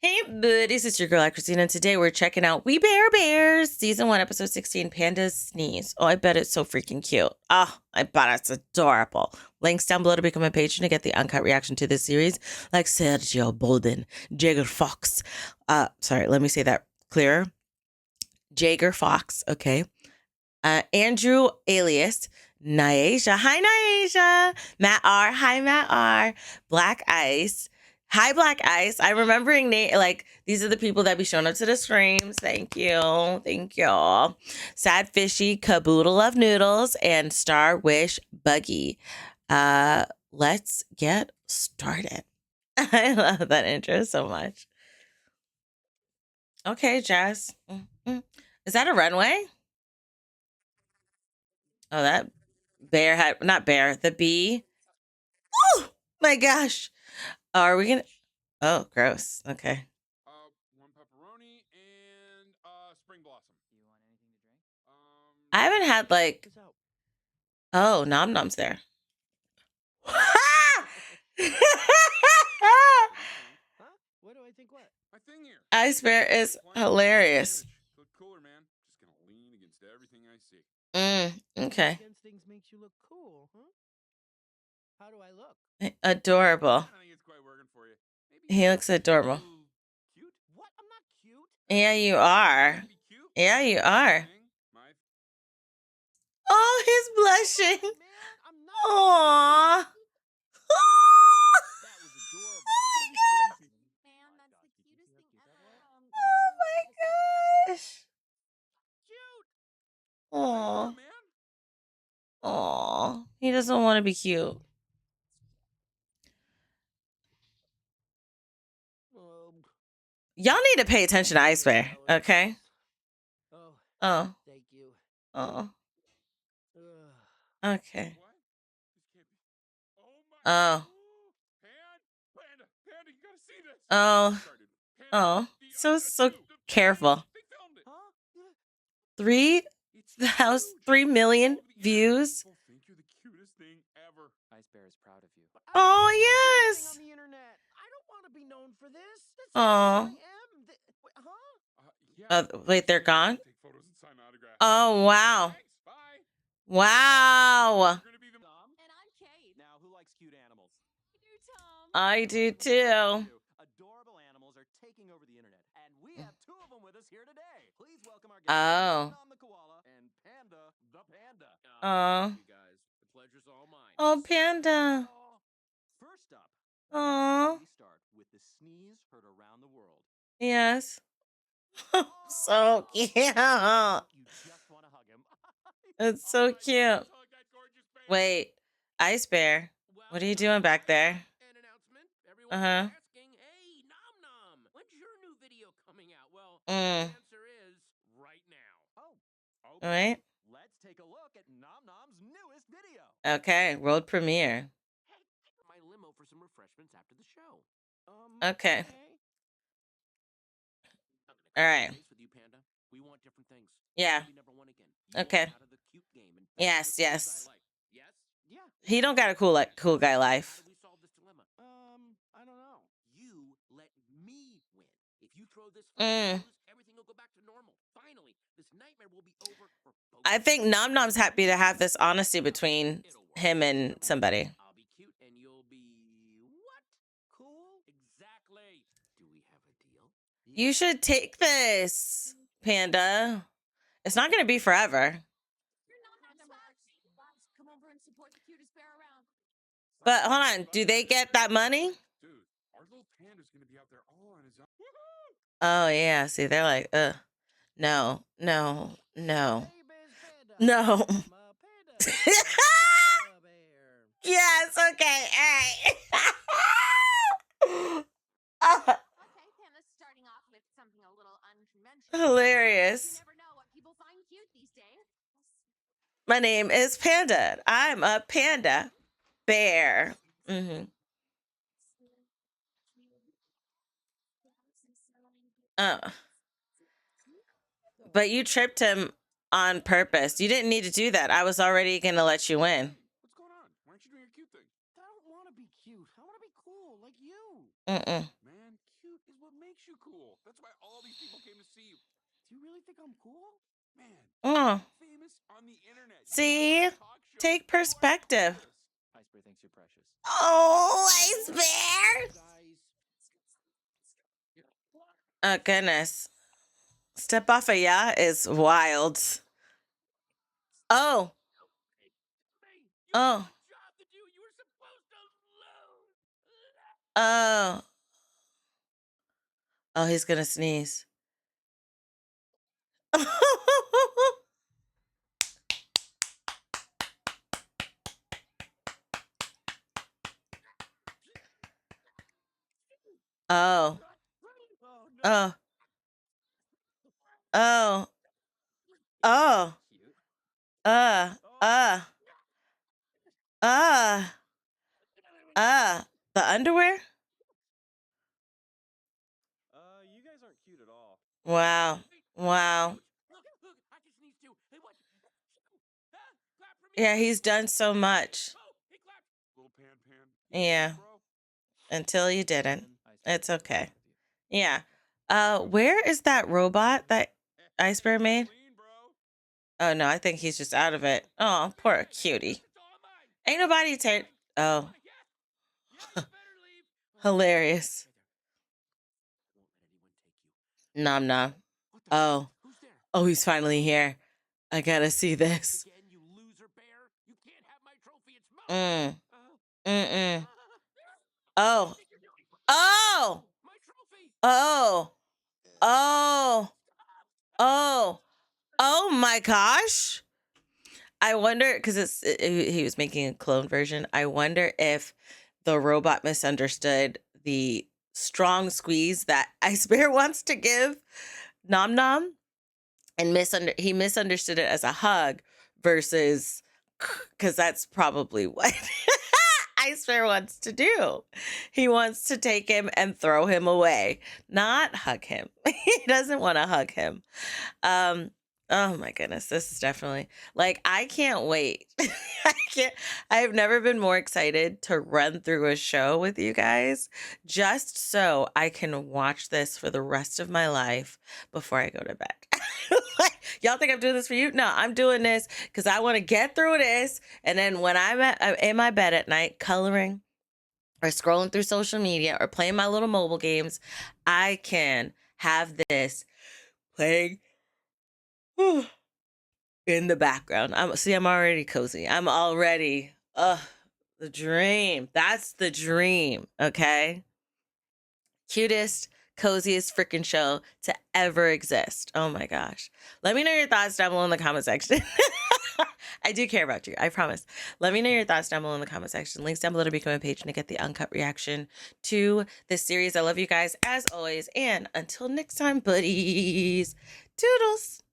Hey, buddies, it's your girl, AyChristene, and today we're checking out We Bare Bears, Season 1, Episode 16, Panda's Sneeze. Oh, I bet it's so freaking cute. Oh, I bet it's adorable. Links down below to become a patron to get the uncut reaction to this series, like Sergio Bolden, Jagger Fox. Sorry, let me say that clearer. Jagger Fox, okay. Andrew Alias, Naisha. Hi, Naisha. Matt R. Hi, Matt R. Black Ice. Hi, Black Ice. I'm remembering like these are the people that be showing up to the streams. Thank you. Thank you. Sad Fishy, Caboodle of Noodles, and Star Wish Buggy. Let's get started. I love that intro so much. Okay, Jazz. Is that a runway? Oh, that bear had not bear, the bee. Oh my gosh. Are we gonna oh gross. Okay. One pepperoni and spring blossom. Do you want anything to drink? I haven't had like oh nom noms there. Huh? What do I think? What? My thing here. Ice Bear is hilarious. Look cooler, man. Just gonna lean against everything I see. Okay. Against things makes you look cool, huh? How do I look? Adorable. I think it's quite working for you. Maybe He looks adorable. Cute? What? I'm not cute. Yeah, you are. Be cute? Yeah, you are. Thing, my- Oh, he's blushing. Man, I'm not. Aww. That was adorable. Man, that's the cutest thing ever. Oh my gosh. Cute. Aw. man. Aw. He doesn't want to be cute. Y'all need to pay attention to Ice Bear, okay? Oh, Oh. thank you. Oh. Ugh. Okay. What? This can't be. Oh my. Oh. Panda, you gotta see this. Oh. Oh. So careful. They filmed it. Huh? 3 million views. People think you're the cutest thing ever. Ice Bear is proud of you. Oh, Thing yes. on the internet. I don't want to be known for this. That's Aw. not who I am. Wait, huh? Yeah. Wait, they're gone? Take photos and sign autographs. Oh, wow. Thanks. Bye. Wow. You're gonna be the Tom? And I'm Kate. Now, who likes cute animals? You, Tom. I do too. Adorable animals are taking over the internet, and we have two of them with us here today. Please welcome our Oh. Tom the koala and Panda the panda. Oh. You guys, the pleasure's all mine. Oh, Panda. First up, Oh. we start with the sneeze heard around the world. Yes. So cute. You just want to hug him. It's so cute. Wait, Ice Bear, what are you doing back there? An announcement. Everyone's Uh-huh. asking, hey, Nom Nom, when's your new video coming out? Well, Mm. the answer is right now. Oh, All right. Let's take a look at Nom Nom's newest video. Okay, world premiere. Hey, my limo for some refreshments after the show. Okay. I'm All gonna right. cut to the chase with you, Panda. We want different things. Yeah. We never won again. You Okay. want out of the cute game and Yes, the cool yes. guy life. Yes? Yeah. He don't got a cool guy life. How do we solve this dilemma? I don't know. You let me win. If you throw this fight and lose, everything will go back to normal. Finally, this nightmare will be over for both. I think Nom Nom's happy to have this honesty between him and somebody. I'll be cute and you'll be what? Cool? Exactly. Do we have a deal? You should take this, Panda. It's not going to be forever. You're not that smart. Come over and support the cutest bear around. But hold on, do they get that money? Dude, our little panda's gonna be out there all on his own. Woohoo! Oh, yeah. See, they're like, no. Hey, Biz Panda. No. I'm a panda. Panda bear. Yes, okay, all right. Okay, Panda's starting off with something a little unconventional. You Hilarious. never know what people find cute these days. My name is Panda. I'm a panda bear. But you tripped him on purpose. You didn't need to do that. I was already going to let you win. What's going on? Why aren't you doing your cute thing? I don't want to be cute. I want to be cool like you. Mm-mm. Man, cute is what makes makes you cool. That's why all these people came to see you. Do you really think I'm cool? Man, Oh, famous on the internet. You see? go on a talk show. Take You are perspective. clueless. Iceberg thinks you're precious. Oh, Ice Bear. Guys. Oh, goodness. Step off a yacht is wild. Oh, You oh, have a job to do. You were supposed to lose. oh. Oh, he's gonna sneeze. Oh, Oh no. oh, oh, oh, Cute. uh, uh, uh, the underwear? You guys aren't cute at all. Wow, wow. Look, I can sneeze too. Hey, what? Clap for me. Yeah, he's done so much. Oh, he clapped. Little Pan. Yeah, Bro. until you didn't. It's okay. Yeah. Yeah. Where is that robot that Ice Bear made? Clean, bro. Oh no, I think he's just out of it. Oh, poor cutie. It's all mine. Ain't nobody take. Oh, Yeah, you better leave. hilarious. I won't let anyone take you. Nom nom. What the? Oh, Who's there? oh, he's finally here. I gotta see this. Again, you loser bear. You can't have my trophy. It's mine. Mm. Oh. What are you doing? Oh. My trophy. Oh. Oh. Oh. Oh my gosh. I wonder, because he was making a clone version. I wonder if the robot misunderstood the strong squeeze that Ice Bear wants to give Nom Nom, and he misunderstood it as a hug versus, because that's probably what Ice Bear wants to do. He wants to take him and throw him away, not hug him. He doesn't want to hug him. Oh my goodness, this is definitely, like, I can't wait. I have never been more excited to run through a show with you guys, just so I can watch this for the rest of my life before I go to bed. Y'all think I'm doing this for you? No, I'm doing this because I want to get through this. And then when I'm in my bed at night, coloring or scrolling through social media or playing my little mobile games, I can have this playing in the background. I'm already cozy. I'm already, the dream. That's the dream. Okay. Cutest, coziest freaking show to ever exist. Oh my gosh. Let me know your thoughts down below in the comment section. I do care about you. I promise. Let me know your thoughts down below in the comment section. Links down below to become a patron to get the uncut reaction to this series. I love you guys as always. And until next time, buddies. Toodles.